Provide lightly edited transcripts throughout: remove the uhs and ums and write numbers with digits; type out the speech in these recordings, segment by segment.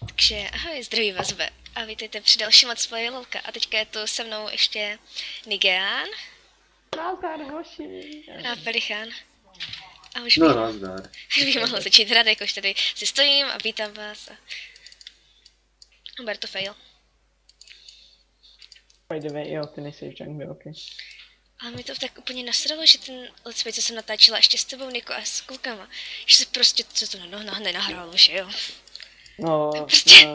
Takže ahoj, zdraví vás zve. A vítejte při dalším Let's Play LOLka. A teďka je tu se mnou ještě Nigeán Nazdar, hoši. a Pelichan. A už No, bych, nazdar. už bych mohla začít hrát, jakož tady si stojím a vítám vás. A ber to fail. By the way, jo, ty nejsi v jungle, ok. Ale mi to tak úplně nasralo, že ten Let's Play, co jsem natáčela ještě s tebou, Niko, a s klukama, že se prostě co to nenahrálo, že jo? No, Prostě-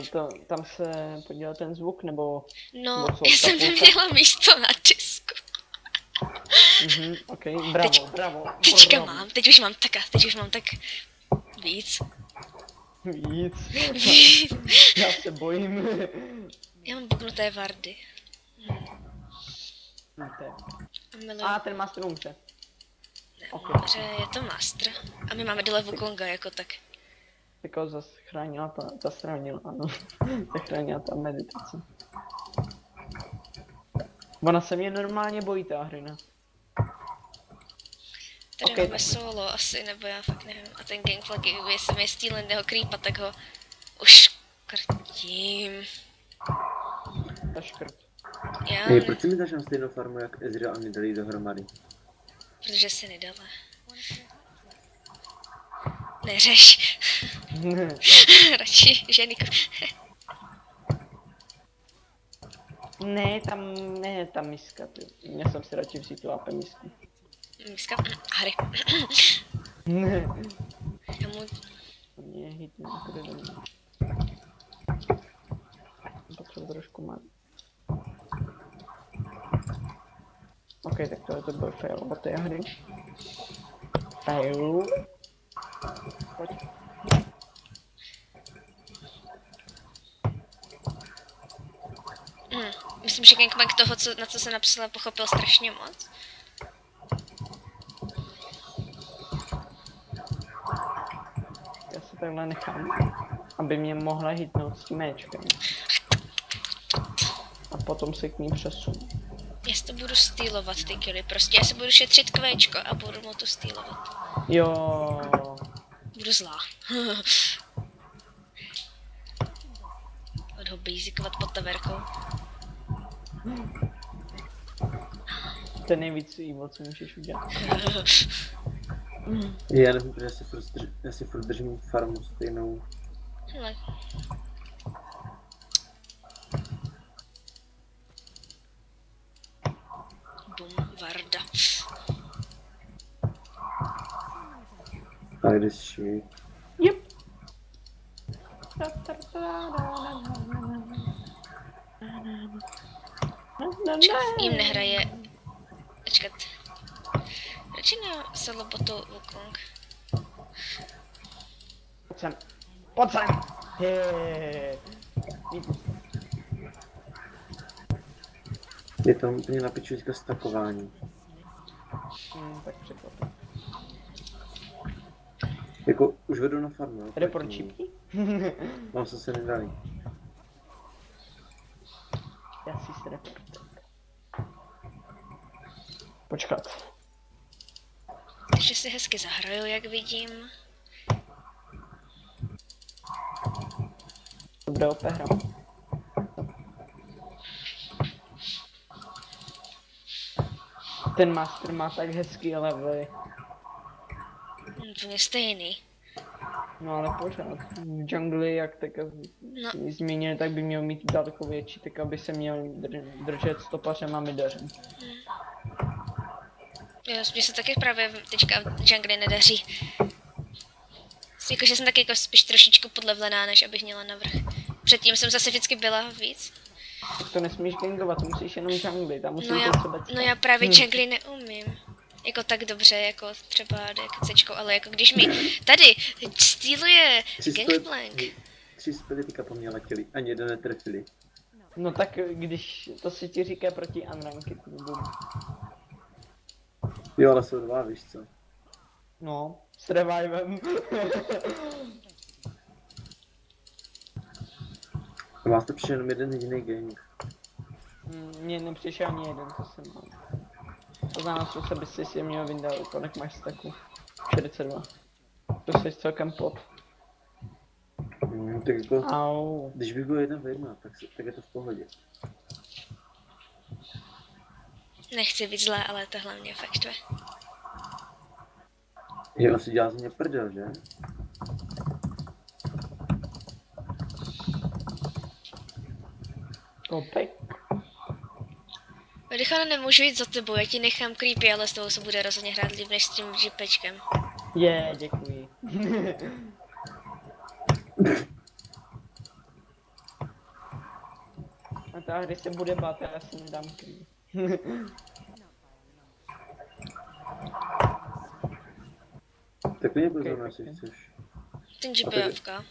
tam se podíval ten zvuk, nebo... No, nebo co, já jsem ta půlka? neměla místo na disku. Ok, bravo, Teď- bravo. Teďka bravo. mám, teď už mám tak víc. Víc. Já se bojím. Já mám buknuté vardy. Víte. Miluji. A ten master umře. ok. Že je to master. A my máme dole Wukonga jako tak. Jako zachránila ano. Zachránila ta meditace. Ona se mě normálně bojí, ta hrina. Tady Ok, máme tak. solo asi, nebo já fakt nevím. A ten gangplank, jestli mi je stíleného creepa, tak ho už krtím. Ta škrt. Já Hej, ne, proč mi dáš na stejnou farmu jak Ezreal a Nidalee dohromady? protože si nedala. Neřeš. Radši ženíku. ne, ta miska, ty. Měl jsem si radši vzít tu AP misku. Miska. Harry. Ne. Já mu... Mě hitne, kde do mě. Potřebuji trošku má. Ok, tak to byl fail od té hry. Fail. Pojď. Myslím, že gangplank toho, na co se napsala, pochopil strašně moc. Já se takhle nechám, aby mě mohla hitnout s tím Ečkem. A potom se k ní přesunu. Já si to budu stýlovat, ty killy, prostě já si budu šetřit kvéčko a budu mu to stýlovat. Jo. Budu zlá. Od ho basicovat pod taverkou. To je nejvíc evil, co můžeš udělat. Já nevím, protože já si furt držím farmu stejnou. Hele. Bum, Varda. A když švít. Yep. Jim nehraje... Počkat. Radši na solobotu Wukong. Pojď sem. Pojď sem. Heee. Je to úplně na piču teďka stakování. Tak překvapím. Jako, už vedu na farmu, jo? Report čipky? Mám se Nidalee. Já si s reportem. Počkat. Takže si hezky zahraju, jak vidím. Dobré OP hra. Ten master má tak hezký levely. Úplně stejný. No ale pořád. V džungli jak teďka No. zmínil, tak by měl mít daleko větší, tak aby se měl držet stopařem a midařem. Jo, mně se taky právě teďka v jungli nedaří. Jakože jsem taky jako spíš trošičku podlevlená, než abych měla navrch. Předtím jsem zase vždycky byla víc. Tak to nesmíš gangovat, to musíš jenom džungli, tam musíš třeba... No já právě jungli neumím. Jako tak dobře, jako třeba DKCčko, ale jako když mi tady stýluje Gangplank. 3 spely teďka po mně letěli, ani jeden netrefili. No tak když to si ti říká proti unranked, nebo... Jo, ale jsou dva, víš co? No, s revivem. A vás to přišel jenom jeden jediný gang. Mně nepřišel ani jeden, co jsem mal. To znamená, že by si měl vyndat, kolik máš staku? 42. To jsi celkem pop. No, tak jako, Au. když bych byl 1v1, tak je to v pohodě. Nechci být zlé, ale tohle mě fakt štve. Jo, on si dělá ze mě prdel, že? Kopek. Rychle nemůžu jít za tebou, já ti nechám creepy, ale s tebou se bude rozhodně hrát líp než s tím žipečkem. Děkuji. A ta hry se bude bát, já si nedám creep. Tak mě pozor, Ok, jestli ok. chceš. Ten A žip tak- je ovka.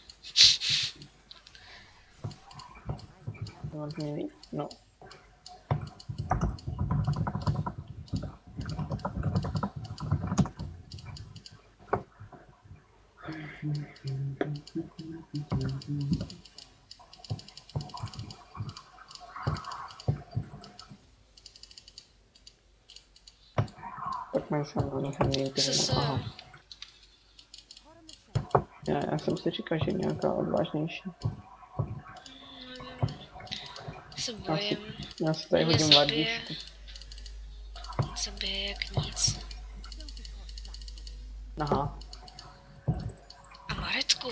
Want me leave? No. Tak mám se na nich Co se... Já jsem si říkal, že nějaká odvážnější. Se bojím. Já si tady Mě hodím zabije. vardičku. Zabije jak nic. Aha. A Maretku.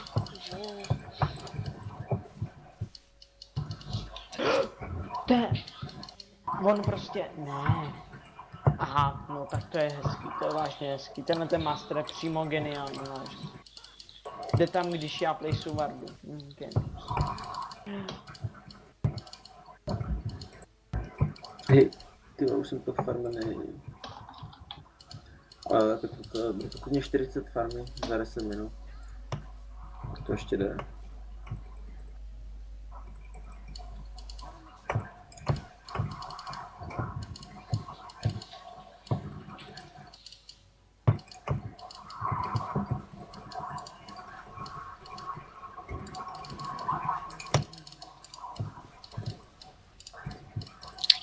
Wow. On prostě, ne. Aha, no tak to je hezký, to je vážně hezký. Tenhle ten master je přímo geniální, vážně. Jde tam, když já plejsu vardu. Hej, ty už jsem to farmený. Ale tak to klidně 40 farmy za 10 minut. To ještě jde.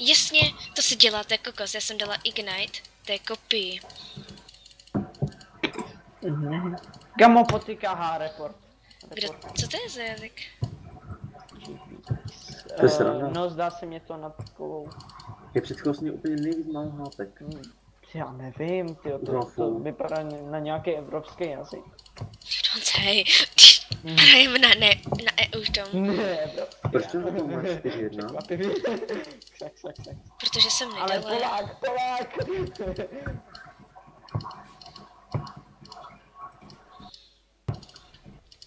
Jasně, to si děláte kokos, já jsem dala Ignite, to je kopii. Gamo potýká report. Kdo, co to je za jazyk? To je sranda. No zdá se mě to nad takovou. Je předchozí úplně nejvíc málo hápek. Já nevím, tyjo, to Grafů. vypadá na nějaký evropský jazyk. Don't say. Hrajeme na EU tom, Ne, evropský. Proč to na tom máš 4-1? Překvapivě. Sak. protože jsem Ale nedala. Polák!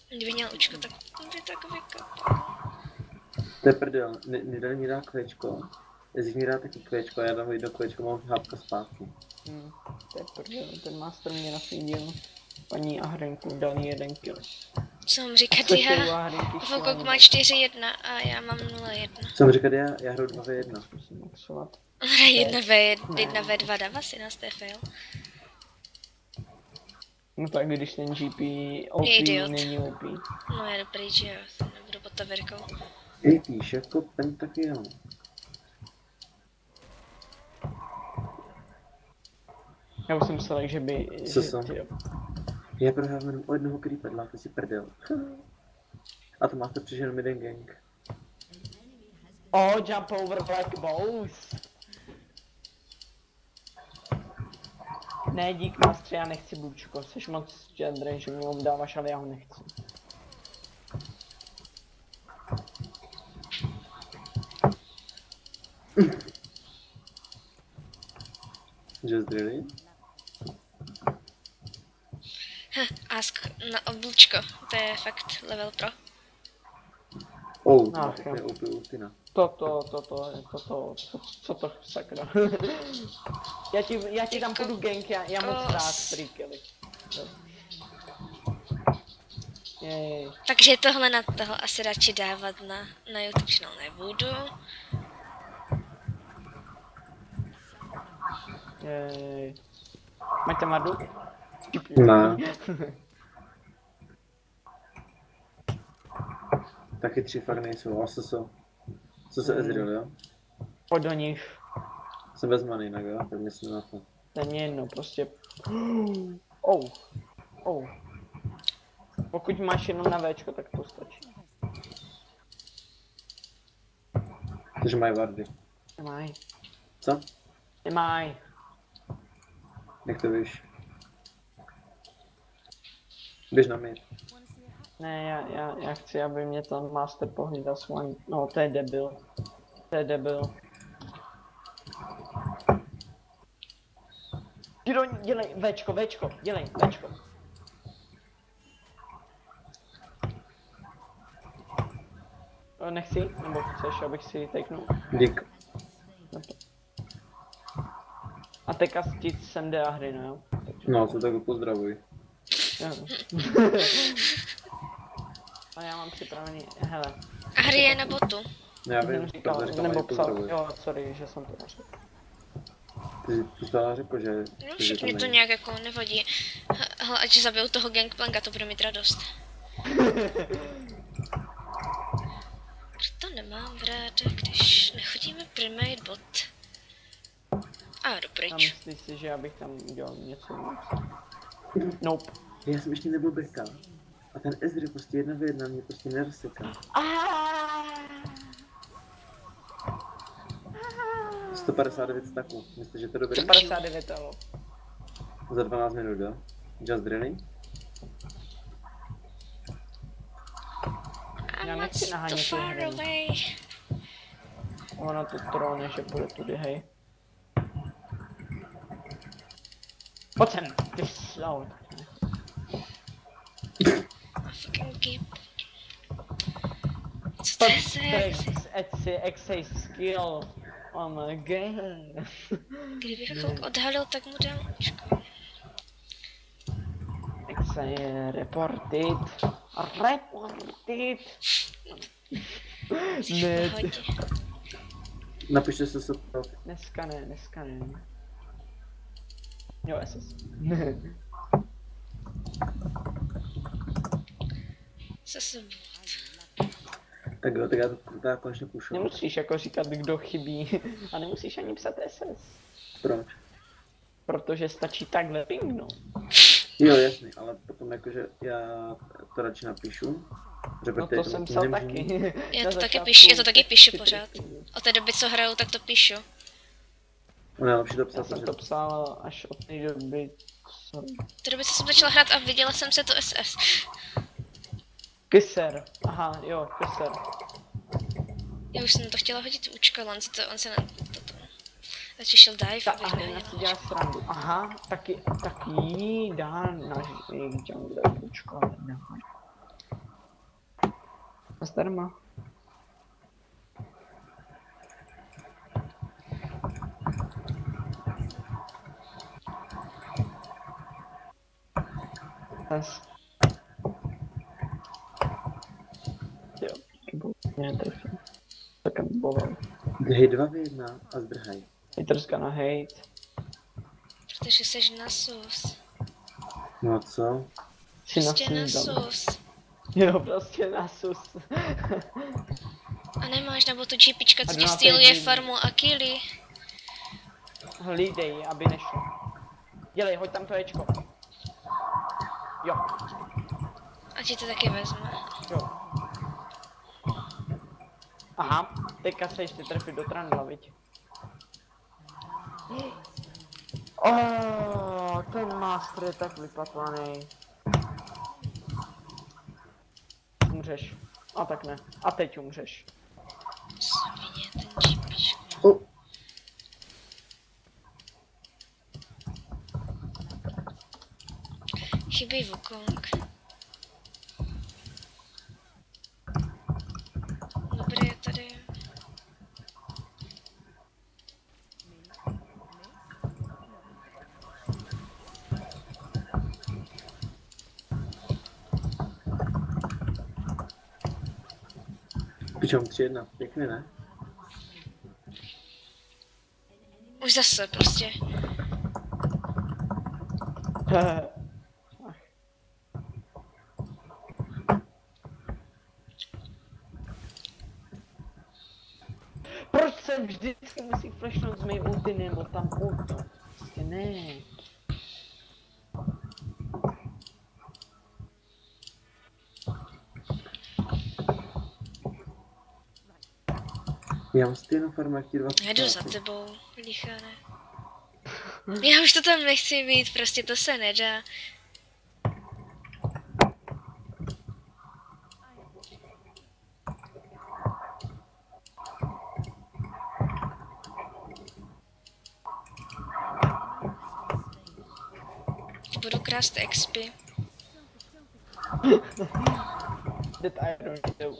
Kdyby měl učko, tak by tak vykopal. To je prdel, nedali mi dá kvečko. Jestli mi dá taky kvečko, já dám jedno kvečko, mám hápka zpátky. To je prdel, ten master mě nasadil. Paní Ahrenku dal 1 kill. Co mám říkat Což je u já? Ahrenky Fokok má 4-1 a já mám 0-1. Co mám říkat, já hraju 2v1. Musím maxovat. On hraje 1v2, dává si nás, to je fail. No tak když ten GP OP Idiot. není OP. No je dobrý, že jo, nebudu pod taverkou. Ej, píš jako pentakill. Já už jsem myslel, že by... Co že, jsem? tyjo. Já prohrávám jenom o jednoho creeper, to si prdel. A to máte přišel jeden gang. Oh, jump over black balls. Ne, dík mastře, já nechci bučko, jsi moc genderej, že mě ho dáváš, ale já ho nechci. Just really? Ask na oblúčko, to je fakt level pro. Oh, Ach, to je úplně ultina. Co to, sakra. já ti tam půjdu gank, já moc rád free Jej. Takže tohle na toho asi radši dávat na YouTube channel nebudu. Jej. Máte madu? Ne. Taky 3 fakt nejsou, ale co se Ezreal, jo? Pojď do nich. Jsem bez many jinak, jo? Tak myslím na to. To není jedno, prostě. Oh. Pokud máš jenom na Včko, tak to stačí. Že mají vardy. Nemaj. Co? Nemaj. Jak to víš? Běž na mě. Ne, já chci, aby mě tam master pohlídal svůj. No, to je debil. To je debil. Dělej, Včko, dělej, Včko. Nechci? Nebo chceš, abych si taknul? Dík. A teďka ti sem jde a hry, no jo? No, co tak pozdravuj. Jo. A já mám připravený, hele. A hry je na botu. Já Jsem vím, říkal, říkal, nebo psal, pozdravuj. jo, sorry, že jsem to neřekl. Ty jsi to řekl, že... No, že však mě to není. nějak jako nevadí. Hele, ať zabiju toho Gangplanka, to bude mít radost. Proto nemám ráda, když nechodíme primate bot. A jdu A pryč. myslíš si, že já bych tam udělal něco víc? Nope. Já jsem ještě nebyl beka. A ten Ezreal prostě 1v1 mě prostě nerozseká. 159 staků. Myslíš, že to je dobré? 59 elo. Za 12 minut, jo? Just drilling? Já I'm nechci not nahánět too ty far hry. away. Ono to trolne, že půjde tudy, hej. Pojď sem, ty slout. A fucking keep. Co to je za Exej skill. Oh my god. Kdybych ho odhalil, tak mu dám očko. Exej reported. Reported. Ne, Pohodě. Napište se super. dneska ne. Jo, SS. Co jsem... Tak jo, tak já to tak konečně pušu. Nemusíš jako říkat, kdo chybí. A nemusíš ani psat SS. Proč? Protože stačí takhle pingnout. Jo, jasný, ale potom jakože já to radši napíšu. Že No protože to jsem ti psal nemůžu- taky. Já Na to taky začátku píšu, já to taky píšu ty pořád. triky. Od té doby, co hraju, tak to píšu. Ono je lepší to Já psat, jsem protože to psal až od té doby, co... Od té doby, co jsem začala hrát a viděla jsem se to SS. Kyser. Aha, jo, kyser. Já už jsem to chtěla hodit účko, ale on se na toto... Radši šel dive, Ta abych Arena nevěděla. si dělá srandu. Aha, taky jí dá náš jejich jungle půjčko, ale ne. Zdarma. Pes. Jo, kybu. Ne, trefím. Tak bovel. hej 2v1 a zdrhaj. Haterska na hate. Protože jsi na sus. No co? Si Prostě na nasnídal. sus. Jo, prostě na sus. A nemáš nebo tu GPčka, co A ti na styluje té- farmu a killy. Hlídej, aby nešlo. Dělej, hoď tam to Ečko. Jo, A ti to taky vezme. jo. Aha, teďka se ještě trefit do trandla, viď? Ten master je tak vypatlaný. Umřeš. A tak ne. A teď umřeš. Svině, ten GPčka. Oh. Chybí Wukong. Dobré je tady. Pičom 3-1, pěkně ne? Už zase prostě. Proč se vždycky musí flashnout z mé ulty nebo tam ulto? Prostě ne. Já mám stejnou farmu, jak ti 20. Já jdu za tebou, lichane. Já už to tam nechci mít, prostě to se nedá. Budu krást expy. That I don't do.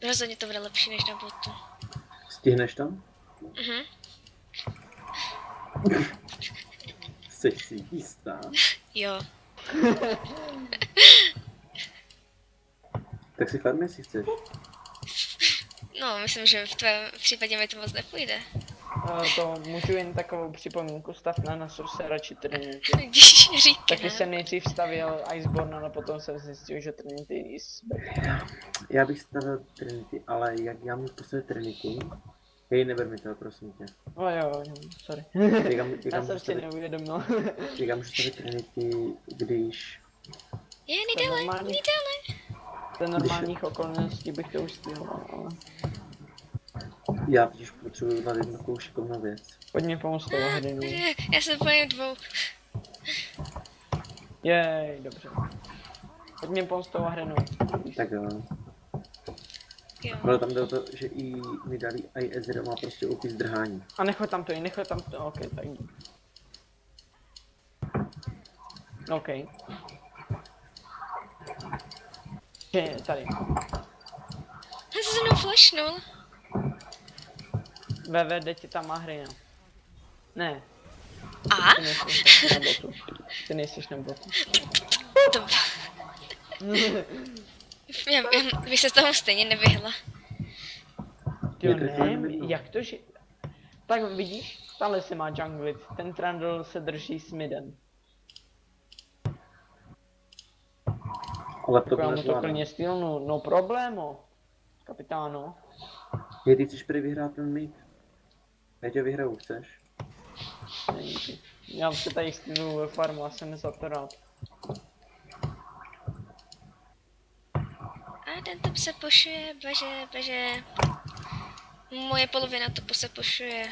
Rozhodně to bude lepší než na botu. Stihneš tam? Mhm. Jsi si jistá? Jo. Tak si farmy, jestli chceš. No, myslím, že v tvém případě mi to moc nepůjde. To můžu jen takovou připomínku, stav na Sorcera či Trinity. Když říkám. Taky jsem nejdřív stavil Iceborne, ale potom jsem zjistil, že Trinity is better. Já bych stavil Trinity, ale jak já můžu postavit Trinitu? Hej, neber mi to, prosím tě. Jo, sorry. Já jsem si neuvědomil. Jak já můžu stavit Trinity, když... Je, nejdéle. Za normálních okolností bych to už stihoval, ale... Já totiž potřebuji na jednu takovou šikovnou věc. Pojď mi pomoct toho hrdinu. Já se bojím dvou. Jej, dobře. Pojď mi pomoct toho hrdinu. Tak jo. Jo. Ale tam jde o to, že i mi dali i Ezreal má prostě opis zdrhání. A nechoj tam to, ok, tak jdi. Ok. Je, tady. Já se mnou flashnul. VVD ti tam má hry, no. Ne, A? ty nejsiš na botu. Ty nejsiš na botu. To... já bych se z toho stejně nevyhla. Ty ne, jak to, že... Tak vidíš, stále se má junglit. Ten Trundle se drží s midem. Ale Tak to já bude mu to zvládnout. klidně stylnu, no problémo. Kapitáno. Je, ty chceš prý vyhrát ten mít? Já tě vyhraju, chceš? Není ty. Já se tady stylnu ve farmu a jsem za to rád. A ten top se pošuje, beže. Moje polovina topu se pošuje.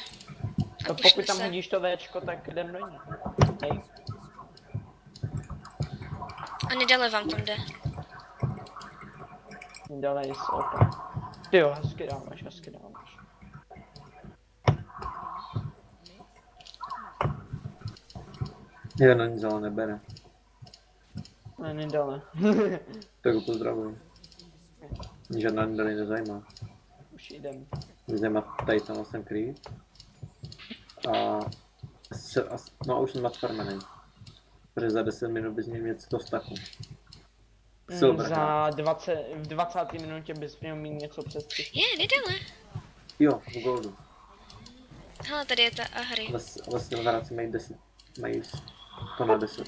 A Pokud pušne tam se. hodíš to Včko, tak jdem do ní. Hej. A nedále vám tam jde. Dále je open. Ty jo, hezky dáváš. Jo, na nic ale nebere. Ne, nedále. Tak ho pozdravuji. Mě žádná nedali nezajímá. Už jdem. Mě zajímá tady tam jsem krý. No a už jsem nadfarmený. Protože za 10 minut bys měl mít 100 staků. Silver. Za 20, v 20. minutě bys měl mít něco přes 3. Je, nedále. Jo, v goldu. Hele, tady je ta Ahry. Vlastně Silveráci mají 10. Mají to na 10.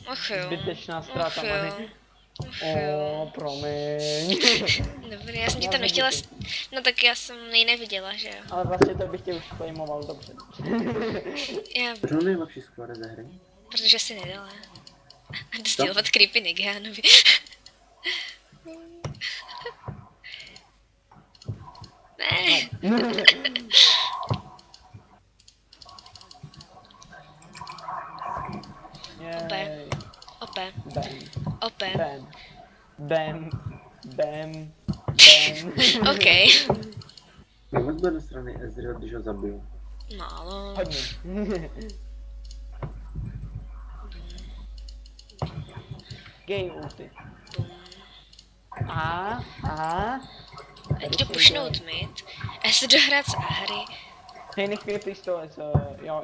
Ach jo. Zbytečná ztráta Ach jo. many. Ach jo. Promiň. Dobrý, já jsem ti to nechtěla... No tak já jsem ji neviděla, že jo. Ale vlastně to bych tě už claimoval dobře. Já, Proč on nejlepší skóre ze hry? protože si nedala. A dostilovat creepy Nigánovi. Ne. Jej. Ope. Bam, Ope. bam, bam, bam, bam. OK. Jak moc bude na straně Ezreal, když ho zabiju? Málo. Hodně. Gay ulti. A. Já jdu pušnout mid. A já se dohrát z Ahry. Hej, nech mě pistole,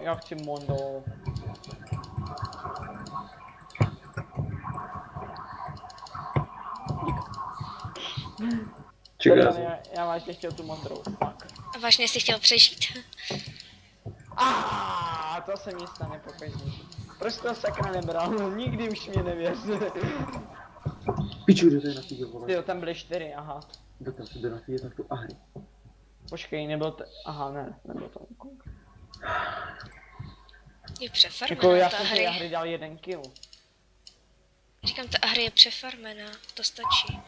já chci Mondo. Čeká. Já vážně chtěl tu modrou, fuck. A vážně jsi chtěl přežít. To se mi stane pokaždé. Proč to sakra nebral? Nikdy už mě nevěř. Piču, jde to je na týdě, vole. Jo, tam byly 4, aha. Jde tam se jde na týdě, tak tu Ahry. Počkej, nebyl to... Aha, ne, nebyl to. Je přefarmená Jako já ta jsem hry. té hry dal 1 kill. Říkám, ta hry je přefarmená. To stačí.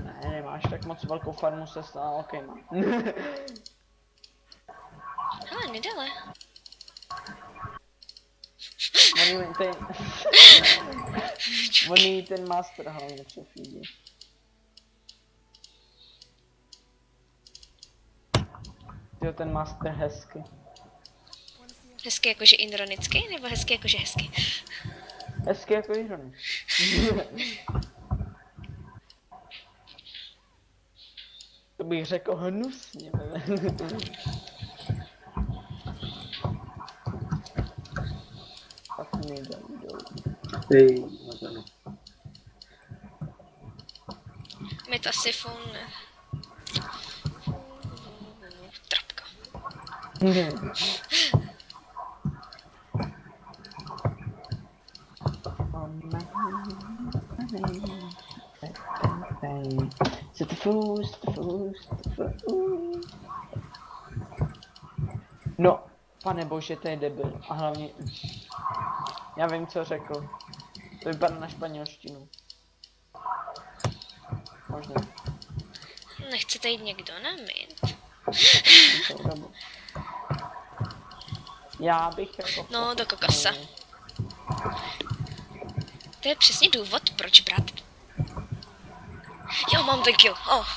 Ne, nemáš tak moc velkou farmu se stala, ok, mám. Hele, nedale. On jí ten master hlavně přefídí. Jo, ten master hezky. Hezky jakože ironicky, nebo hezky jakože hezky? Hezky jako irony. To bych řekl hnusně. Tak nejde, Hej, no. Metasifon. Trapka. No, pane bože, to je debil. A hlavně... Já vím, co řekl. To vypadá na španělštinu. Možná. Nechcete jít někdo na mint? Já bych jako... No, do kokasa. To je přesně důvod, proč brát. Jo, mám ten kill. Oh.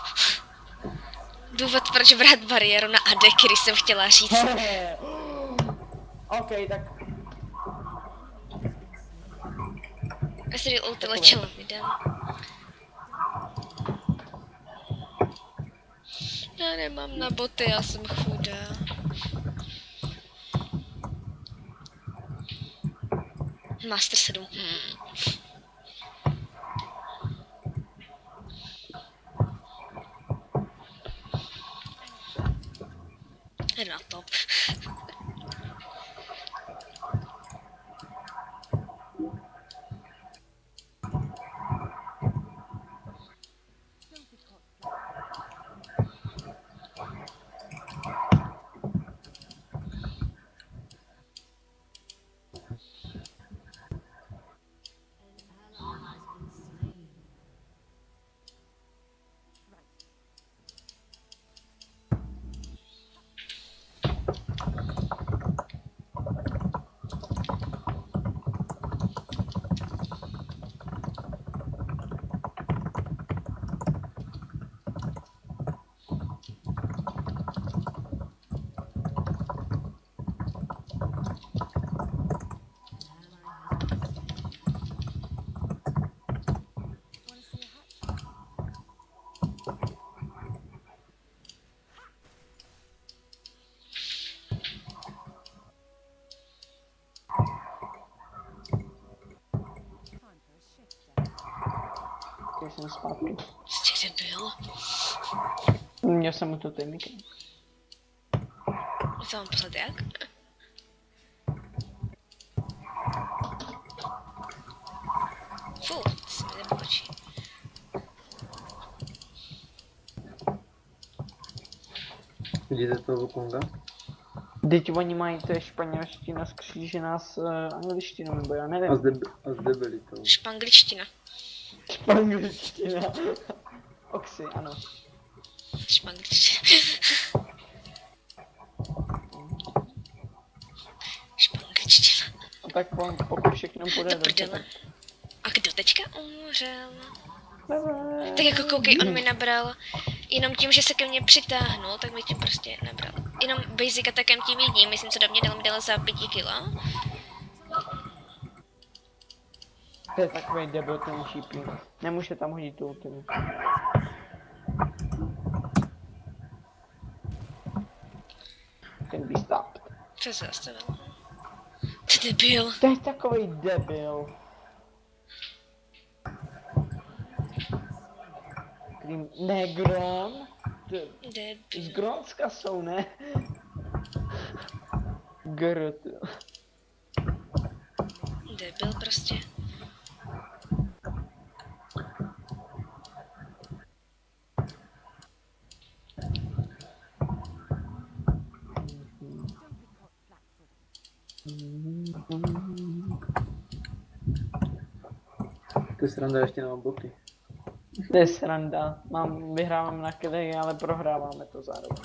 Důvod, proč brát bariéru na AD, který jsem chtěla říct. OK, tak... Já si ulti lečela lidem. Já nemám na boty, já jsem chudá. Master 7. Jdu na top. Jsem zpátky. Jsi kde byl? Měl jsem mu to ten mikrofon. Co mám poslat jak? Fú, se mi nepokočí. Vidíte toho Konga? Teď oni mají, to je španělština skřížená s angličtinou, nebo já nevím. A zde byli to. Špangličtina. Španělština. Oxy, ano. Špangličtina. Špangličtina. A tak pokud všechno půjde Do prdele. tak... A kdo teďka umřel? Tak jako koukej, on mi nabral, jenom tím, že se ke mně přitáhnul, tak mi tím prostě nabral. Jenom basic atakem tím jedním, myslím, co do mě dal za 5 kila. To je takový debil ten šípník. Nemůže tam hodit tu ultimu. Can be stopped. Co se zastavil? Ty debil. To je takový debil. Negron? Z Debil. Grónska jsou, ne? Grot. Debil prostě. To je sranda, ještě nemám boty. To je sranda. Vyhrávám na killy, ale prohráváme to zároveň.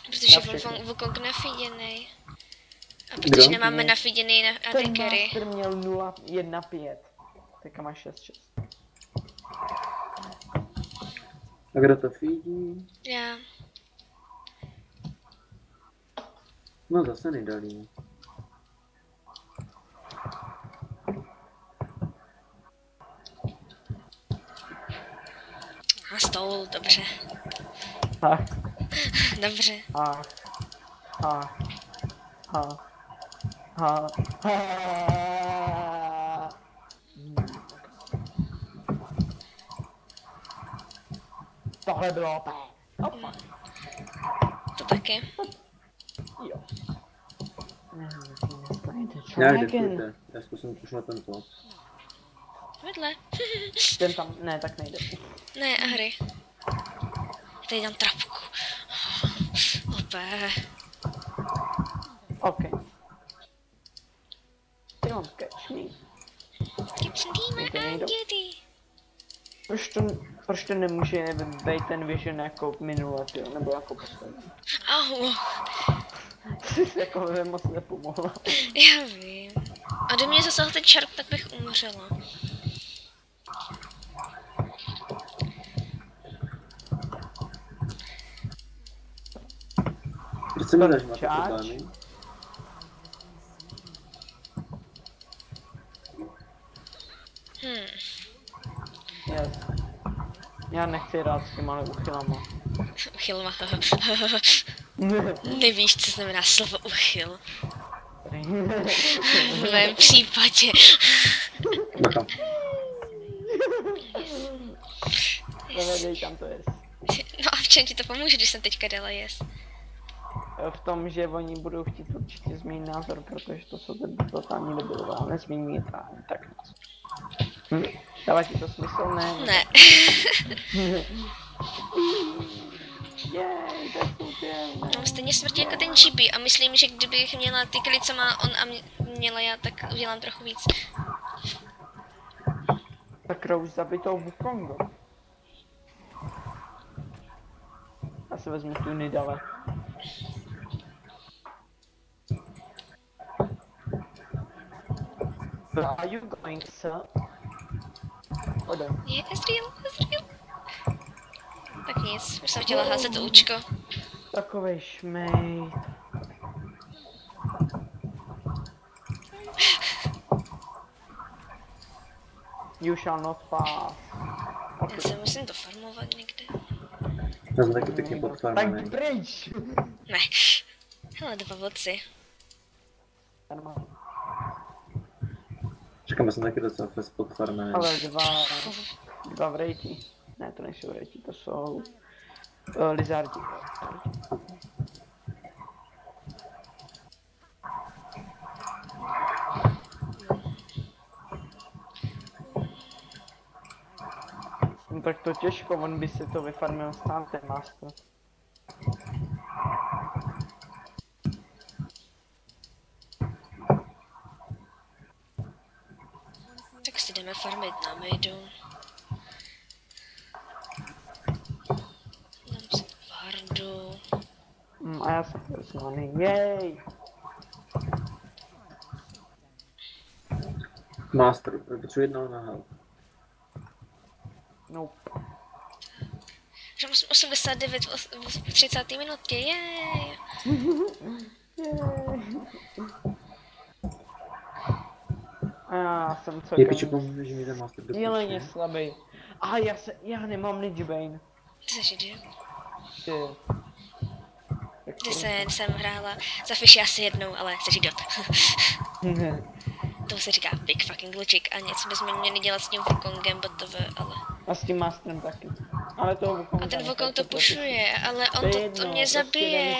Protože Na všechny. Wukong nafiděnej. A Kdo? protože nemáme nafiděnej na Ten Adekery. master měl 0,15. Teďka má 6,6. A kdo to feedí? Já. No zase nedalí. A stůl, dobře. Ach, Dobře. ach, ach, ach, ach, ach. Tohle bylo opět. Opa. To taky. Jo. Já jde, pojďte. Já zkusím už na tento. Vedle. Ten tam, ne, tak nejde. Ne, Ahry. Tady dám trapku. Opé. OK. Ty mám catch me. Keep some demon Nejde, and nejde. duty. Proč to nemůže být ten vision jako minule, tyjo, nebo jako poslední? Au. Jsi jako moc nepomohla. Já vím. A kdyby mě zasahl ten čarp, tak bych umřela. Proč se mi dáš máte Čáč? problémy? Yes. Já nechci hrát s těma uchylama. Uchylma. Nevíš, co znamená slovo uchyl. V mém případě. Bacha. Zavedej tam to jest. No a v čem ti to pomůže, když jsem teďka dala jest? V tom, že oni budou chtít určitě změnit názor, protože to jsou ten totální debilové, ale nezmění je tak názor. Dává ti to smysl, ne? Ne. Jej, to je super, ne? Mám stejně smrti jako ten GB a myslím, že kdybych měla ty kily, co má on a měla já, tak udělám trochu víc. Tak Rose zabitou Wukongu. Já si vezmu tu Nidale. Where are you going, sir? Ode. Je Ezreal. Tak nic, už jsem chtěla házet účko. Takovej šmejt. You shall not pass. Já se musím dofarmovat někde. Já jsem taky pěkně Tak podfarmaný. pryč! Ne. Hele, 2 voci. Čekám, já jsem taky docela fest podfarmaný. Ale dva vrejti. Ne, to nejsou vrejti, to jsou lizardi. No tak to těžko, on by se to vyfarmil sám ten master. Tak si jdeme farmit na midu. Dám si vardu. A já jsem rozmaný, jej! Master, potřebuji jednoho na help. Nope. Že musím 89 v 30. minutě, jej. A já jsem Je celkem piču, pomůže, že mi ten master šíleně dopuštěn. slabý. A já nemám Nidgebane. Ty jsi idiot. Ty. Tak Kdy jsem hrála za Fishy asi jednou, ale jsi idiot. To se říká big fucking glitchik a něco bychom měli dělat s tím Wukongem, botové, ale... A s tím masterem taky. Ale toho Wukonga A ten Wukong to necháte pušuje, ale To on je to jedno, mě zabije.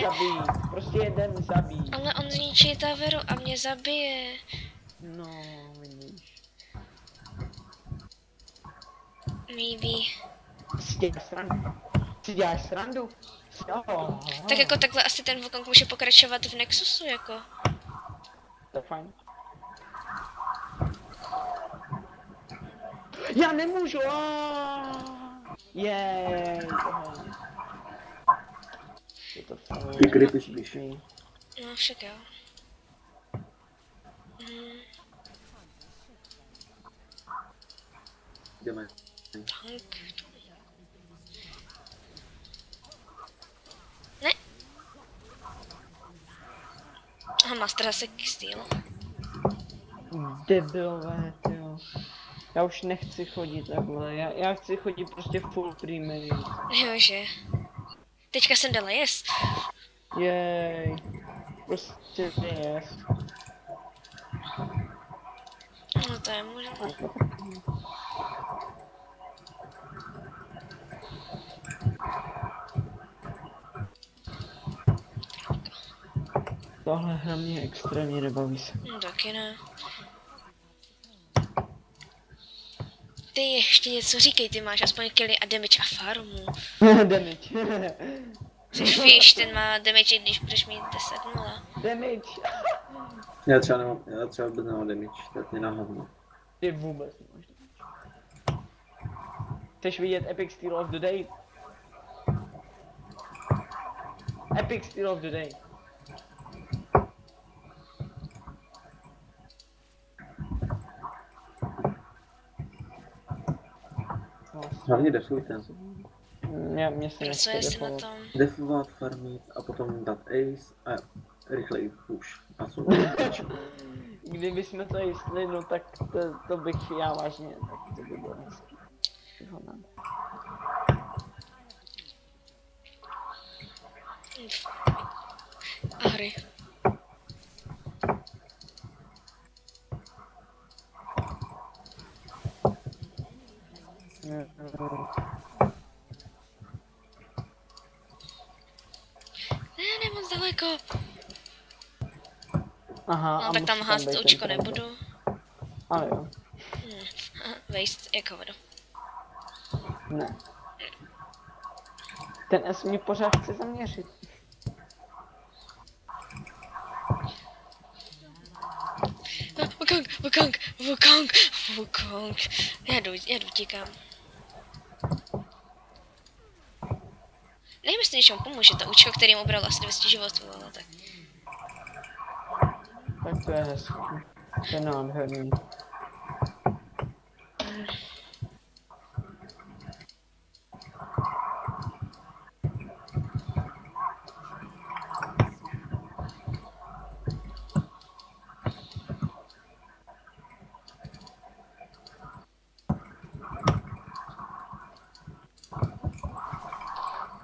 Prostě jeden zabíjí. Ale on zničí Taveru a mě zabije. No, vidíš. Maybe. Si děláš srandu? Jo. Tak jako takhle asi ten Wukong může pokračovat v Nexusu, jako. To je fajn. Já nemůžu! Jej, tohle. Je to fajn. Ty creepy spíš. No však jo. Jdeme. Tank. Ne. Aha, Master zase Steel. Debilové, jo. Já už nechci chodit takhle, já chci chodit prostě full primary. Jože. Teďka jsem dala yes. Jej. Prostě jest. No to je možná. Tohle hra mě extrémně nebaví se. No taky ne. Ty ještě něco říkej, ty máš aspoň killy a damage a farmu. Damage. Jsi fish, ten má damage, i když budeš mít 10-0. Damage. Já třeba vůbec nemám damage, tak mě na hovno. Ty vůbec nemáš damage. Chceš vidět Epic Steal of the Day? Epic Steal of the Day. Hlavně defujte. Mě se nechce Pracuje se na defovat. tom. Defovat, farmit a potom dát ace a rychleji push. A co? Kdyby jsme to jistli, no tak to bych já vážně, tak to by bylo hezký. A hry. Ne, moc daleko. Aha, No a tak tam musí házet být ten očko trend. nebudu. Ale jo, Waste jako vodu. ne. Ten S mě pořád chce zaměřit. Wukong. Já jdu, tíkám. Nevím, jestli něčemu pomůže to účko, který mu bral asi 200 životů, ale tak. Tak to je hezký. To je nádherný.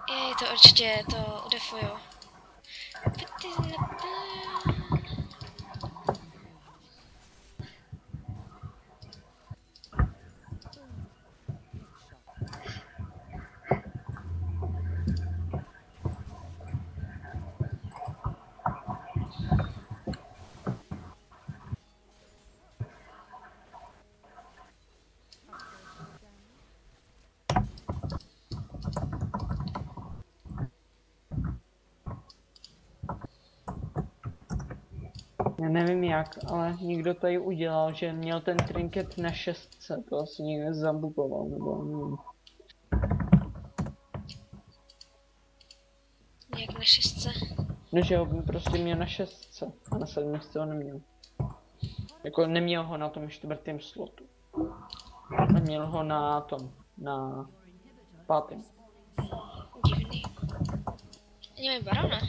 Jej, to určitě, to udefuju. Já nevím jak, ale někdo tady udělal, že měl ten trinket na 6, to asi někdo zabugoval, nebo nevím. Jak na 6. No že ho prostě měl na 6 a na 7 ho neměl. Jako neměl ho na tom 4. slotu. A měl ho na tom, na 5. Divný. Nemáme barona.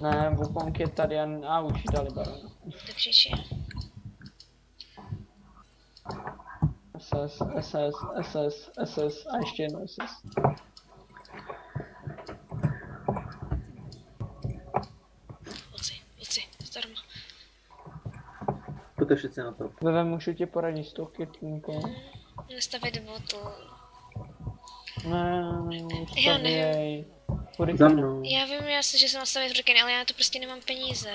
Ne, Wukong je tady a už dali barona. Tak řeči. SS a ještě jedno SS. Luci, zdarma. Pojďte všichni na to. Veve, můžu ti poradit s tou kytínkou? Nestavit botl. Ne, Já stavěj. Za mnou. Já vím, jasně, že jsem nastavit hurikán, ale já na to prostě nemám peníze.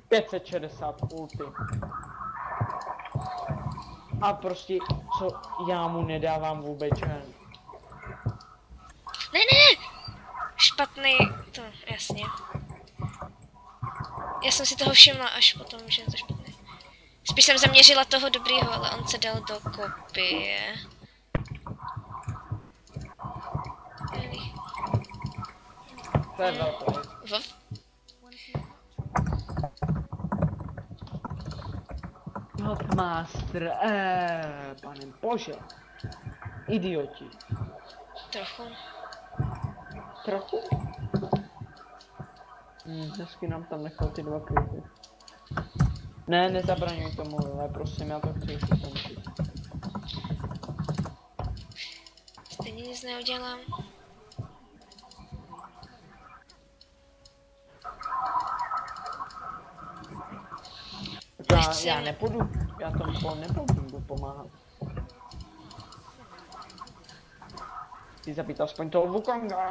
560 ulty. A prostě, co já mu nedávám vůbec žen. Ne! Špatný, to, jasně. Já jsem si toho všimla až potom, že je to špatný. Spíš jsem zaměřila toho dobrýho, ale on se dal do kopie. To je velké. Hotmaster, pane bože. Idioti. Trochu. Trochu? Hezky nám tam nechal ty 2 kryty. Ne, nezabraňuj tomu, ale prosím, já to chci ukončit. Stejně nic neudělám. Já nepůjdu, já tomu nepůjdu pomáhat. Ty zabít aspoň toho Wukonga.